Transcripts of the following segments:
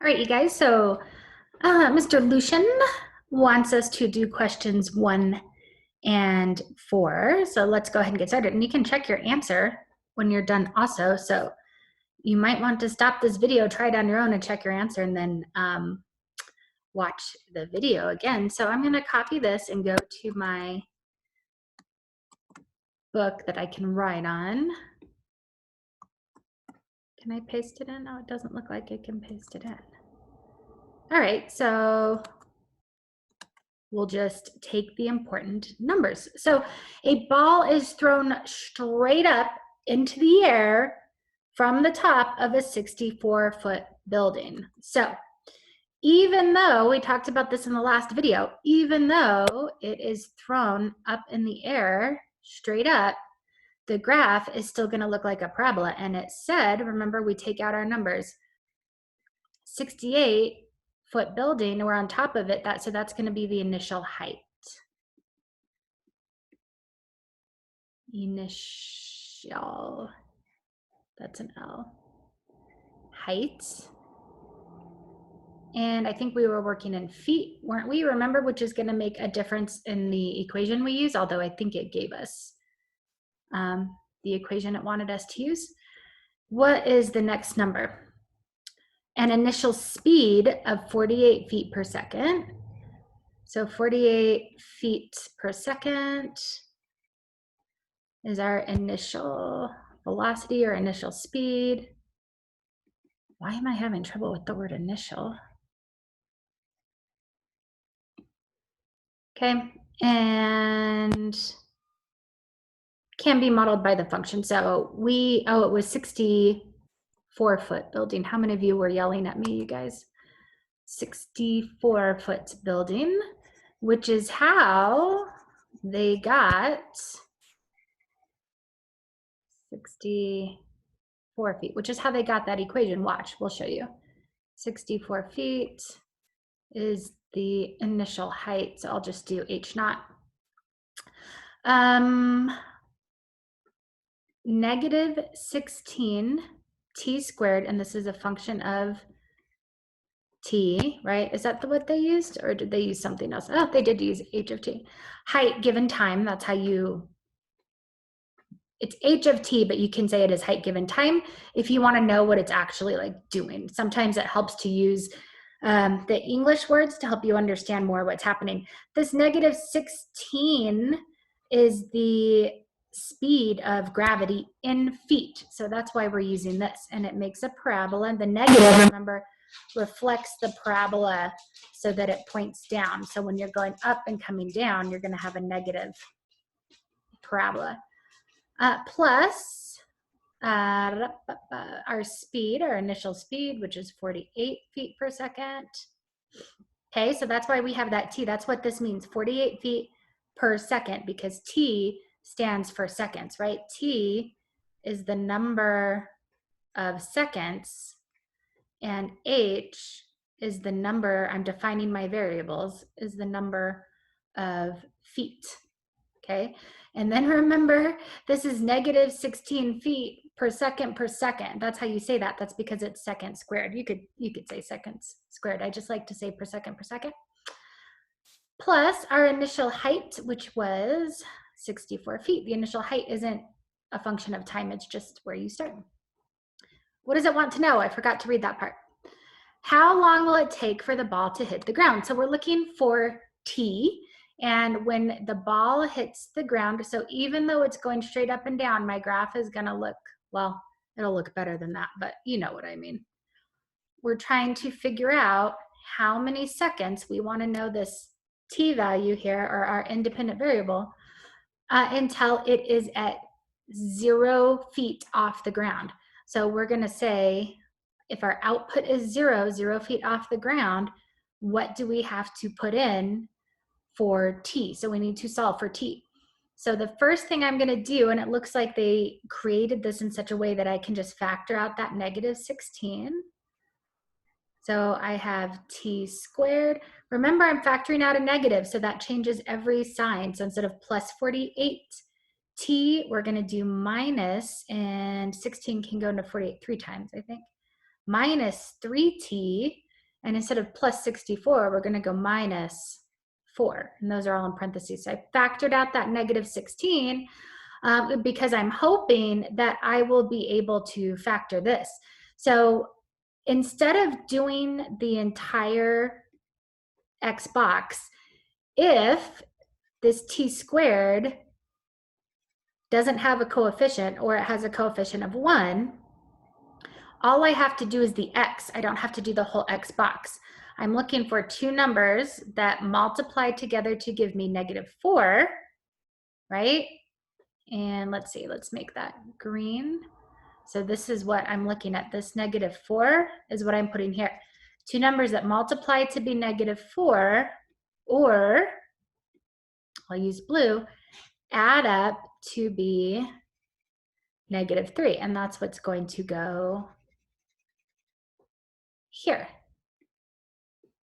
All right, you guys, so Mr. Lucian wants us to do questions 1 and 4. So let's go ahead and get started. And you can check your answer when you're done also. So you might want to stop this video, try it on your own and check your answer, and then watch the video again. So I'm going to copy this and go to my book that I can write on. Can I paste it in? Oh, it doesn't look like I can paste it in. All right, so we'll just take the important numbers. So a ball is thrown straight up into the air from the top of a 64-foot building. So even though we talked about this in the last video, even though it is thrown up in the air straight up, the graph is still going to look like a parabola. And it said, remember, we take out our numbers, 68-foot building, we're on top of it, so that's going to be the initial height. Initial, that's an L, height. And I think we were working in feet, weren't we? Remember, which is going to make a difference in the equation we use, although I think it gave us the equation it wanted us to use. What is the next number? An initial speed of 48 feet per second. So 48 feet per second is our initial velocity or initial speed. Why am I having trouble with the word initial? Okay, and can be modeled by the function. So it was 64-foot building. How many of you were yelling at me, you guys? 64-foot building, which is how they got 64 feet, which is how they got that equation. Watch, we'll show you. 64 feet is the initial height. So I'll just do H naught. Negative 16 t squared, and this is a function of t, right? Is that what they used, or did they use something else? Oh, they did use h of t. Height given time, that's how you, it's h of t, but you can say it is height given time if you want to know what it's actually like doing. Sometimes it helps to use the English words to help you understand more what's happening. This negative 16 is the speed of gravity in feet. So that's why we're using this. And it makes a parabola. And the negative, remember, reflects the parabola so that it points down. So when you're going up and coming down, you're going to have a negative parabola. Plus our speed, our initial speed, which is 48 feet per second. Okay, so that's why we have that t. That's what this means, 48 feet per second, because t stands for seconds, right? T is the number of seconds, and h is the number, I'm defining my variables, is the number of feet, okay? And then remember, this is negative 16 feet per second per second. That's how you say that. That's because it's second squared. You could say seconds squared. I just like to say per second per second. Plus our initial height, which was 64 feet. The initial height isn't a function of time. It's just where you start. What does it want to know? I forgot to read that part. How long will it take for the ball to hit the ground? So we're looking for t. And when the ball hits the ground, so even though it's going straight up and down, my graph is going to look, well, it'll look better than that, but you know what I mean. We're trying to figure out how many seconds we want to know this t value here, or our independent variable, until it is at 0 feet off the ground. So we're going to say, if our output is 0 feet off the ground, what do we have to put in for t? So we need to solve for t. So the first thing I'm going to do, and it looks like they created this in such a way that I can just factor out that negative 16. So I have t squared. Remember, I'm factoring out a negative, so that changes every sign. So instead of plus 48 t, we're going to do minus, and 16 can go into 48 3 times, I think. Minus 3t, And instead of plus 64, we're going to go minus 4. And those are all in parentheses. So I factored out that negative 16 because I'm hoping that I will be able to factor this. So instead of doing the entire x box, if this t squared doesn't have a coefficient, or it has a coefficient of 1, all I have to do is the x. I don't have to do the whole x box. I'm looking for two numbers that multiply together to give me -4, right? And let's see, let's make that green. So this is what I'm looking at. This -4 is what I'm putting here. Two numbers that multiply to be -4, or I'll use blue, add up to be -3. And that's what's going to go here.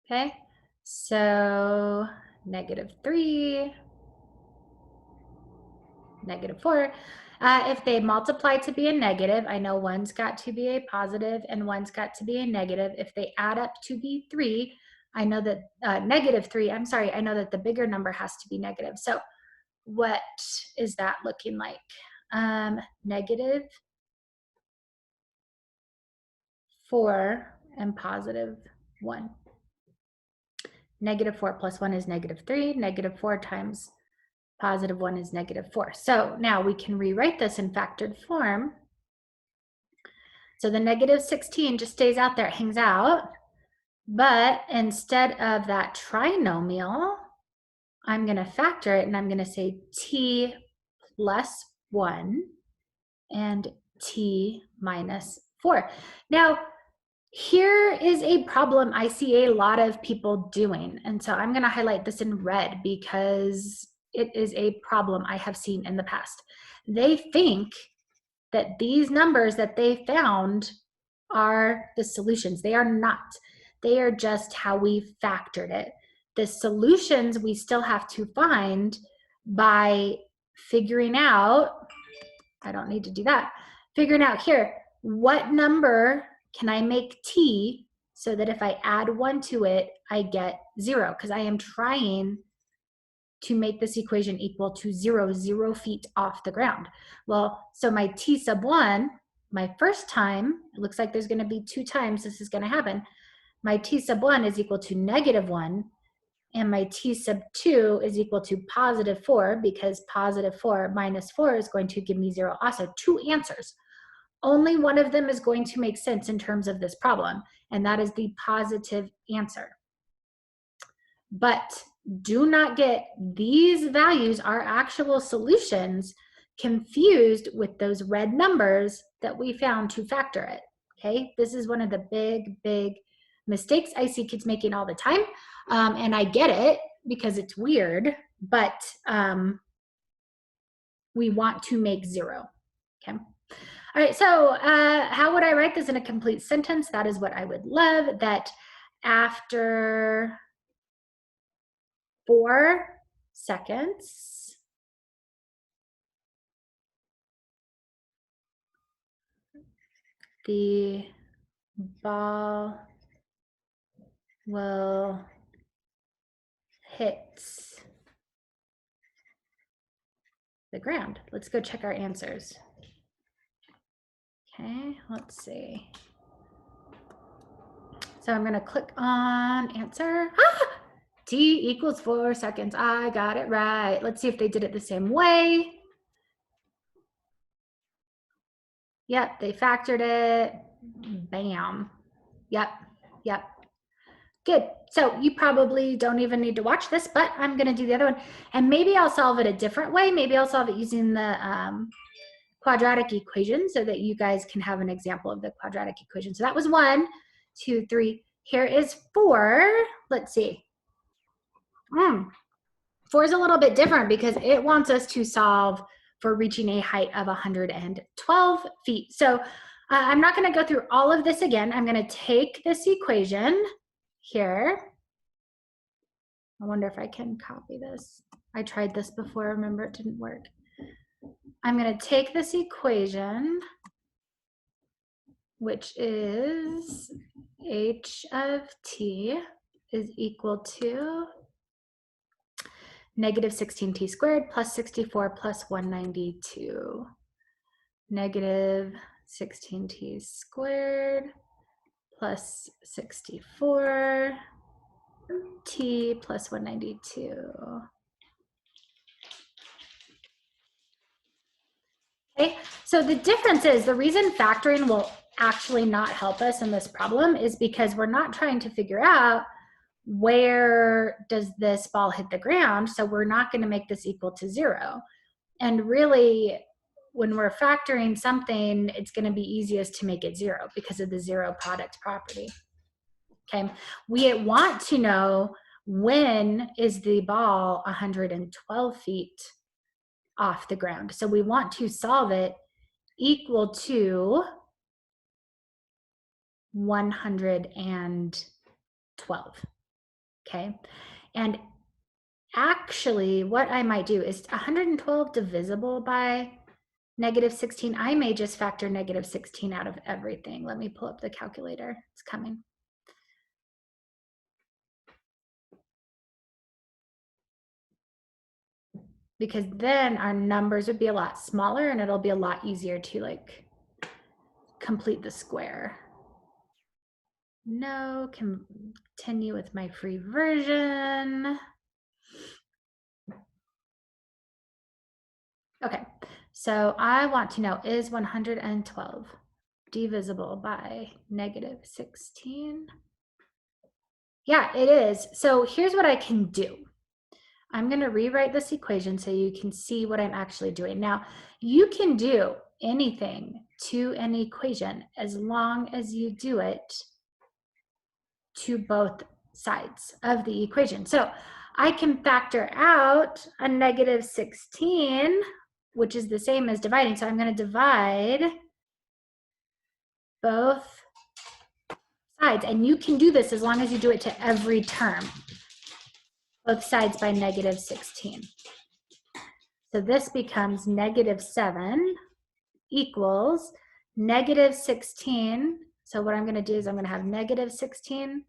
Okay, so -3, -4. If they multiply to be a negative, I know one's got to be a positive and one's got to be a negative. If they add up to be 3, I know that -3, I'm sorry, I know that the bigger number has to be negative. So what is that looking like? -4 and +1. -4 plus 1 is -3. -4 times +1 is -4. So now we can rewrite this in factored form. So the -16 just stays out there, it hangs out. But instead of that trinomial, I'm going to factor it, and I'm going to say t plus 1 and t minus 4. Now, here is a problem I see a lot of people doing. And so I'm going to highlight this in red because it is a problem I have seen in the past. They think that these numbers that they found are the solutions. They are not. They are just how we factored it. The solutions we still have to find by figuring out, I don't need to do that, figuring out here, what number can I make t so that if I add 1 to it, I get 0? Because I am trying to make this equation equal to 0 feet off the ground. Well, so my t sub 1, my first time, it looks like there's going to be 2 times this is going to happen. My t sub 1 is equal to -1, and my t sub 2 is equal to +4, because +4 minus 4 is going to give me 0 also. 2 answers. Only one of them is going to make sense in terms of this problem, and that is the positive answer. But do not get these values, our actual solutions, confused with those red numbers that we found to factor it. Okay, this is one of the big mistakes I see kids making all the time. And I get it because it's weird, but we want to make 0. Okay. All right, so how would I write this in a complete sentence? That is what I would love. That after 4 seconds, the ball will hit the ground. Let's go check our answers. Okay, let's see. So I'm going to click on answer. T equals 4 seconds. I got it right. Let's see if they did it the same way. Yep, they factored it. Bam. Yep. Good. So you probably don't even need to watch this, but I'm going to do the other one. And maybe I'll solve it a different way. Maybe I'll solve it using the quadratic equation so that you guys can have an example of the quadratic equation. So that was 1, 2, 3. Here is 4. Let's see. 4 is a little bit different because it wants us to solve for reaching a height of 112 feet. So I'm not going to go through all of this again. I'm going to take this equation here. I wonder if I can copy this. I tried this before. Remember, it didn't work. I'm going to take this equation, which is h of t is equal to negative 16t squared plus 64 plus 192. Negative 16t squared plus 64 t plus 192. Okay, so the difference is the reason factoring will actually not help us in this problem is because we're not trying to figure out where does this ball hit the ground, so we're not going to make this equal to 0. And really, when we're factoring something, it's going to be easiest to make it 0 because of the zero product property. Okay, we want to know when is the ball 112 feet off the ground. So we want to solve it equal to 112. Okay, and actually what I might do is 112 divisible by negative 16. I may just factor negative 16 out of everything. Let me pull up the calculator. It's coming. Because then our numbers would be a lot smaller and it'll be a lot easier to like complete the square. No, continue with my free version. Okay, so I want to know, is 112 divisible by negative 16? Yeah, it is. So here's what I can do. I'm going to rewrite this equation so you can see what I'm actually doing. Now, you can do anything to an equation as long as you do it to both sides of the equation. So I can factor out a negative 16, which is the same as dividing. So I'm going to divide both sides. And you can do this as long as you do it to every term, both sides by negative 16. So this becomes negative 7 equals negative 16. So what I'm going to do is I'm going to have negative 16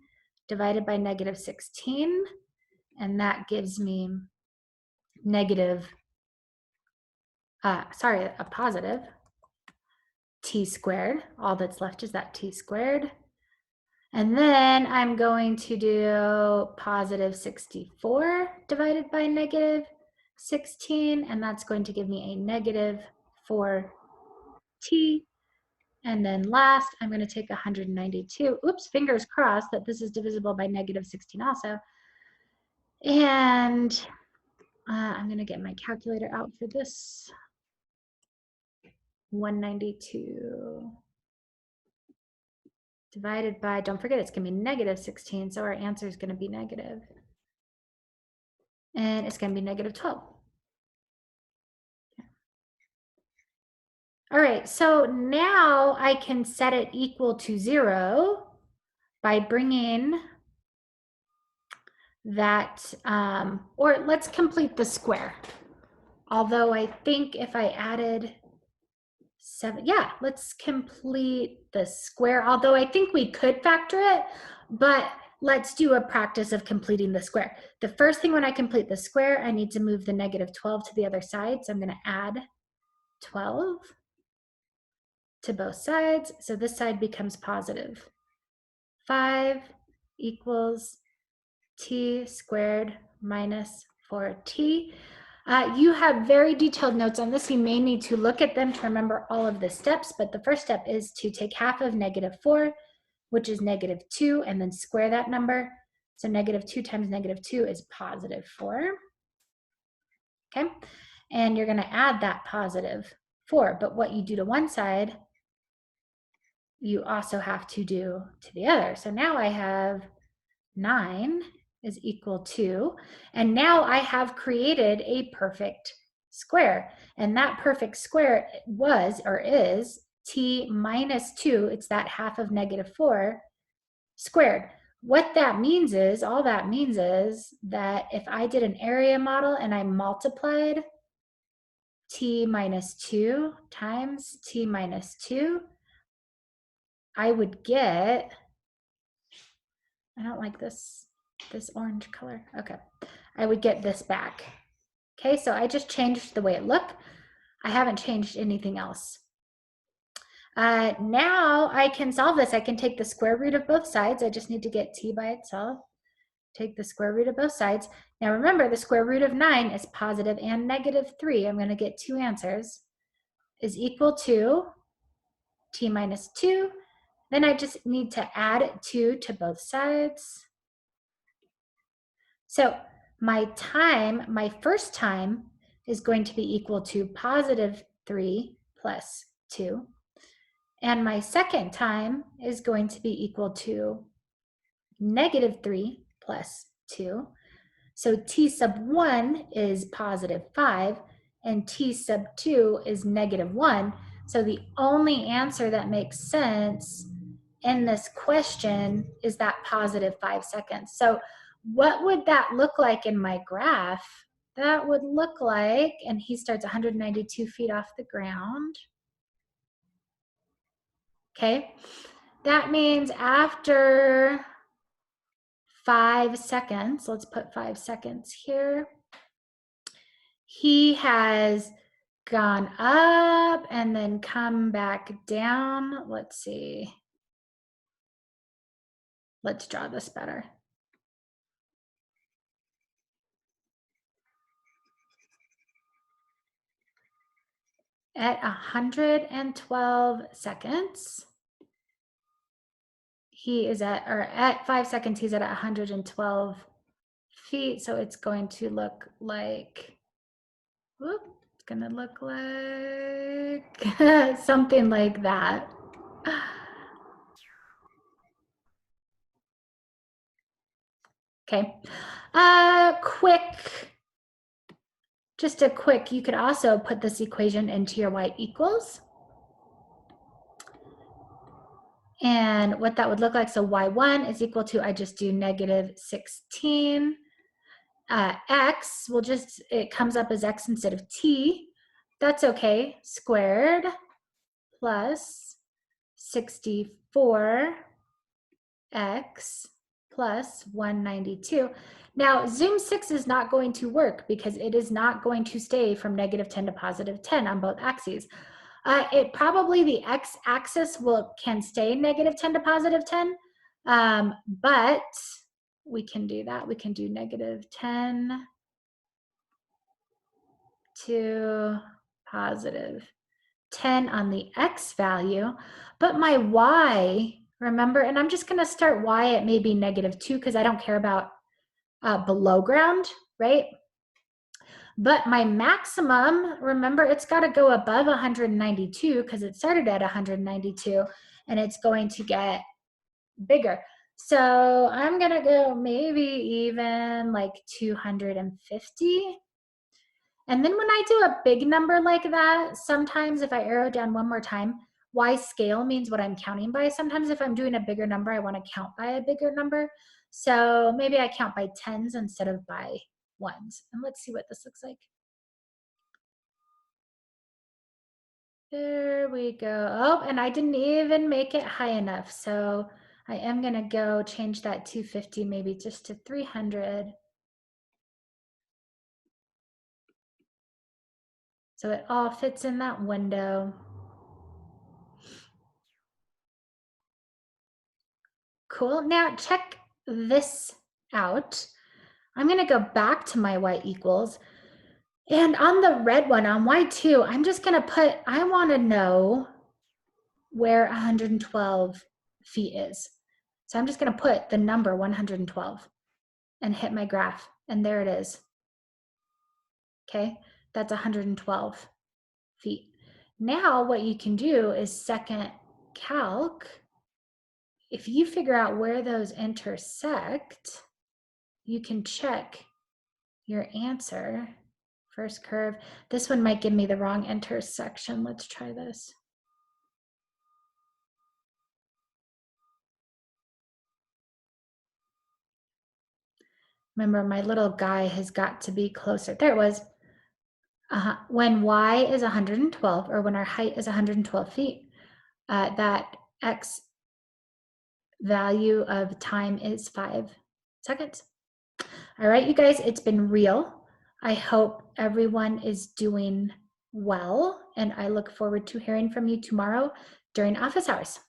divided by negative 16. And that gives me negative, a positive t squared. All that's left is that t squared. And then I'm going to do positive 64 divided by negative 16, and that's going to give me a negative 4t. And then last, I'm going to take 192. Oops, fingers crossed that this is divisible by negative 16 also. And I'm going to get my calculator out for this. 192 divided by, don't forget, it's going to be negative 16. So our answer is going to be negative. And it's going to be negative 12. All right, so now I can set it equal to 0 by bringing that, or let's complete the square. Although I think if I added 7, yeah, let's complete the square. Although I think we could factor it, but let's do a practice of completing the square. The first thing when I complete the square, I need to move the negative 12 to the other side. So I'm going to add 12 to both sides. So this side becomes positive 5 equals t squared minus 4t. You have very detailed notes on this. You may need to look at them to remember all of the steps, but the first step is to take half of negative 4, which is negative 2, and then square that number. So negative 2 times negative 2 is positive 4. Okay, and you're going to add that positive 4, but what you do to one side, you also have to do to the other. So now I have 9 is equal to, and now I have created a perfect square. And that perfect square was, or is, t minus 2, it's that half of negative 4 squared. What that means is, all that means is that if I did an area model and I multiplied t minus 2 times t minus 2, I would get I don't like this orange color. Okay, I would get this back. Okay, so I just changed the way it looked. I haven't changed anything else. Now I can solve this. I can take the square root of both sides. I just need to get t by itself. Take the square root of both sides. Now remember, the square root of 9 is positive and negative 3. I'm going to get two answers. Is equal to t minus 2. Then I just need to add 2 to both sides. So my first time is going to be equal to positive 3 plus 2. And my second time is going to be equal to negative 3 plus 2. So t sub 1 is positive 5, and t sub 2 is negative 1. So the only answer that makes sense in this question is that positive 5 seconds. So what would that look like in my graph? That would look like, and he starts 192 feet off the ground. Okay, that means after 5 seconds, let's put 5 seconds here, he has gone up and then come back down. Let's see. Let's draw this better. At 112 seconds, he is at 5 seconds, he's at 112 feet. So it's going to look like, whoop, it's going to look like something like that. Okay, just a quick, you could also put this equation into your y equals. And what that would look like, so y1 is equal to, I just do negative 16. X will just, it comes up as x instead of t. That's okay, squared plus 64x plus 192. Now, zoom 6 is not going to work because it is not going to stay from negative 10 to positive 10 on both axes. It probably, the x-axis can stay negative 10 to positive 10, but we can do that. We can do negative 10 to positive 10 on the x value, but my y, remember, and I'm just going to start y at maybe negative 2 because I don't care about below ground, right? But my maximum, remember, it's got to go above 192 because it started at 192 and it's going to get bigger. So I'm going to go maybe even like 250. And then when I do a big number like that, sometimes if I arrow down one more time, Y scale means what I'm counting by. Sometimes if I'm doing a bigger number, I want to count by a bigger number. So maybe I count by tens instead of by ones. And let's see what this looks like. There we go. Oh, and I didn't even make it high enough. So I am going to go change that 250 maybe just to 300. So it all fits in that window. Cool. Now check this out. I'm going to go back to my y equals. And on the red one, on y2, I'm just going to put, I want to know where 112 feet is. So I'm just going to put the number 112 and hit my graph. And there it is. Okay, that's 112 feet. Now what you can do is second calc. If you figure out where those intersect, you can check your answer. First curve. This one might give me the wrong intersection. Let's try this. Remember, my little guy has got to be closer. There it was. When y is 112, or when our height is 112 feet, that value of time is 5 seconds. All right, you guys, it's been real. I hope everyone is doing well, and I look forward to hearing from you tomorrow during office hours.